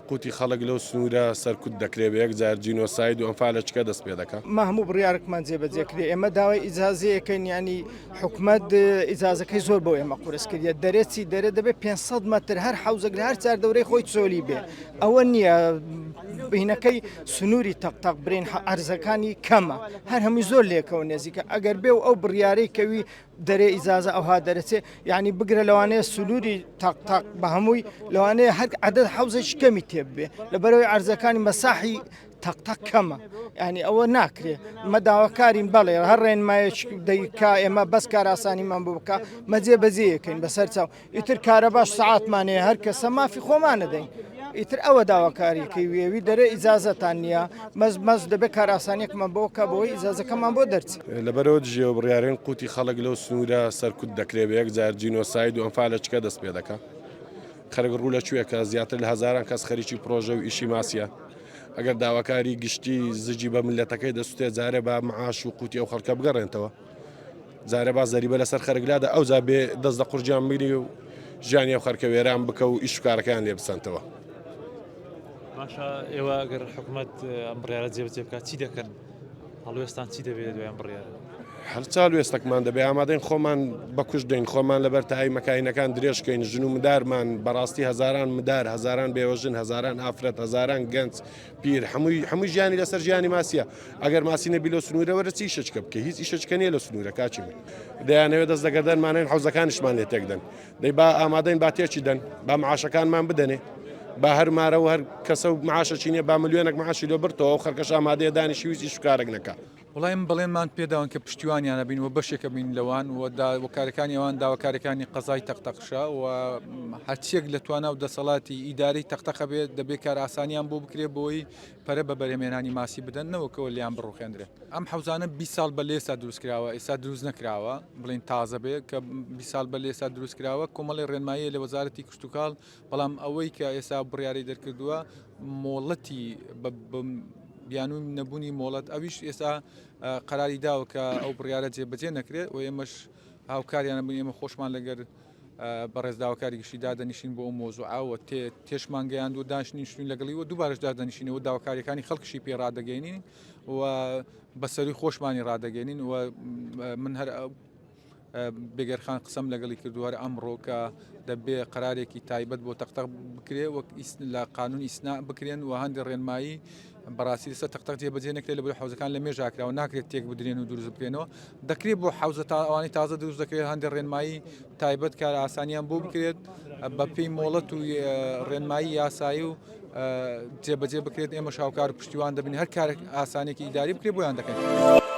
قوتی خەڵک لەو سنوورە سەرکوت دەکرێت بە یەک جار جینۆساید و ئەمفالەچکە دەست پێ دەکات. ما هەموو بڕیارێکمان جێبەجێکرێ ئێمە داوای ئیجازەیەکەین ینی حکومت ئیجازەکەی زۆر بۆ ئێمە قورس کردە دەرێتی دەرێ دەبێت 500 متر هەر حوزەک لە هەر چار دەورەی خۆی چۆلی بێ ئەوە نییە بینەکەی سنووری تەقتەق برین ئەرزەکانی کەمە هەر هەمووی زۆر لێکەوە نێزیکە ئەگەر بێ و ئەو بڕیارەی کەوی دەرێ ئیجازە ئەوها دەرەچێ یعنی بگرە لەوانەیە سنووری تەقتەق بە هەمووی لەوانەیە هەر عەدەد حوزێکی کەمی تێبێ لەبەرەوەی ئەرزەکانی مەساحی تەقتەق کەمە ینی ئەوە ناکرێ مە داواکارین بەڵێ هەر ڕێنمایە دەیکا ئێمە بەس کار ئاسانیمان بۆ بکە مەجێ بەجێیەکەین بەسەر چاو ئیتر کارە باش سعاتمانەیە هەر کەسە مافی خۆمانە دەین ئیتر ئەوە داواکاریکەی وێوی دەرێ ئیجازەتان نییە مەز دەبێت کار ئاسانیەکمان بۆکە بۆی ئیجازەکەمان بۆ دەرچێت لەبەرەوە دژێوە بڕیارێن قوتی خەڵک لەو سنوورە سەرکوت دەکرێت بە یەک جار جینۆساید و ئەمفالەچکە دەست پێ دەکات. خەرگ ڕوو لەکوێکە زیاتر لە هەزاران کەس خەریکی پرۆژە و ئیشی ماسیە ئەگەر داواکاری گشتی زجی بە ملەتەکەی دەسوتێ جارێ بە معاش و قوتی ئەو خەڵکە بگەڕێنەوە جارێ با زەریبە لەسەر خەرگلادا ئەو جا بێ دەست لە قورجیان بگری و ژیانی ئەو خەرکە وێران بکە و ئیش و کارەکەیان لێ بسەنتەوە. باشە ئێوە ئەگەر حکوومەت ئەم بڕیارە جێبەجێ بکات چی دەکەن هەڵوێستان چی دەبێت دوای ئەم بڕیارە؟ هەرچال وێستەکمان دەبێ ئامادەین خۆمان بەکوش دەین خۆمان لەبەر تای مەکاینەکان درێژکەین ژن و مدارمان بەڕاستی هەزاران مدار هەزاران بێوەژن هەزاران ئافرەت هەزاران گەنج پیر هەمووی ژیانی لەسەر ژیانی ماسیە ئەگەر ماسی نەبی لە سنوورەوەرە چی ئیشەچکە بکە هیچ ئیشەچکە نیە لە سنوورە کاچی من دەیانەوێت دەست دەگەردەنمانێن حوزەکانیشمان لێ تێکدەن دەی با ئامادەین با تێکی دەن با معاشەکانمان بدەنێ با هەر مارە و هەر کەسە و معاشەچی نیە با ملیۆنێک معاشی لێ برتەوە و خەرکەش ئامادەیە دانیشی ویستی شکارێک نەکات. وڵایم بڵێنمان پێداون کە پشتیوانیانە بین و بەشێکە بین لەوان وەکارەکانی ئەوان داواکارەکانی قەزای تەقتەقشە و هەرچیەک لە توانە و دەسەڵاتی ئیداری تەقتەقە بێت دەبێت کار ئاسانیان بۆ بکرێ بۆی پەرە بە بەرهێمێنانی ماسی بدەنەوەکەوە لیان بڕوخێنرێ. ئەم حوزانە 20 ساڵ بە لێسا دروستکراوە ئێستا دروست نەکراوە بڵین تازە بێ کە 20 ساڵ بە لێسا دروستکراوە کۆمەڵی ڕێنمایی لە وەزارەتی کشتتوکاڵ بەڵام ئەوەی کە ئێستا بڕیاری دەرکردووە مۆڵەتی بیانوی نەبوونی مۆڵەت ئەویش ئێستا قەراری داوە کە ئەو بڕیارە جێبەجێ نەکرێت و ئێمەش هاوکاریانە بن ئێمە خۆشمان لەگەر بەڕێزداواکاری گشتی دادەنیشین بۆ ئەو مۆزوعاوە تێشمان گەیاند و دانیشتین لەگەڵی و دووبارەش دادەنیشینەوە داواکاریەکانی خەڵکیشی پێ ڕادەگەینین و بەسەری خۆشمانی ڕادەگەینین و من هەر بێگەرخان قسەم لەگەڵی کردو هەر ئەمڕۆ کە دەبێ قەرارێکی تایبەت بۆ تەقتەق بکرێ وەک لە قانون ئیسنا بکرێن و هەندێک ڕێنمایی بەڕاستی لەسەر تەقتەق جێبەجێ نەکرێت لە بەر حوزەکان لە مێژاکراوە ناکرێت تێک بدرێن و دروست بکرێنەوە دەکرێت بۆ حوزە ئەوانی تازە دروست دەکرێت هەندێک ڕێنمایی تایبەت کار ئاسانیان بۆ بکرێت بە پێی مۆڵەت و ڕێنمایی یاسایی و جێبەجێ بکرێت ئێمە شاوکار پشتیوان دەبین هەر کارێک ئاسانێکی ئیداری بکرێت بۆیان دەکەین.